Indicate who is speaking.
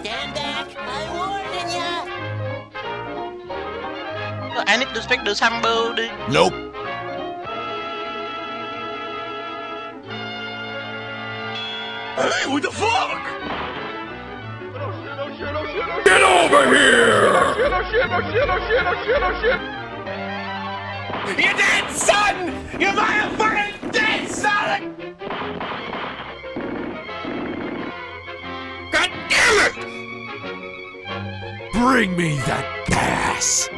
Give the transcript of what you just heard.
Speaker 1: Stand back! I'm warning ya!
Speaker 2: I need to speak to somebody.
Speaker 3: Nope.
Speaker 4: Hey, what the fuck?
Speaker 3: Get over here!
Speaker 4: You're dead, son! You're motherfucking dead, son!
Speaker 3: God damn it! Bring me that gas!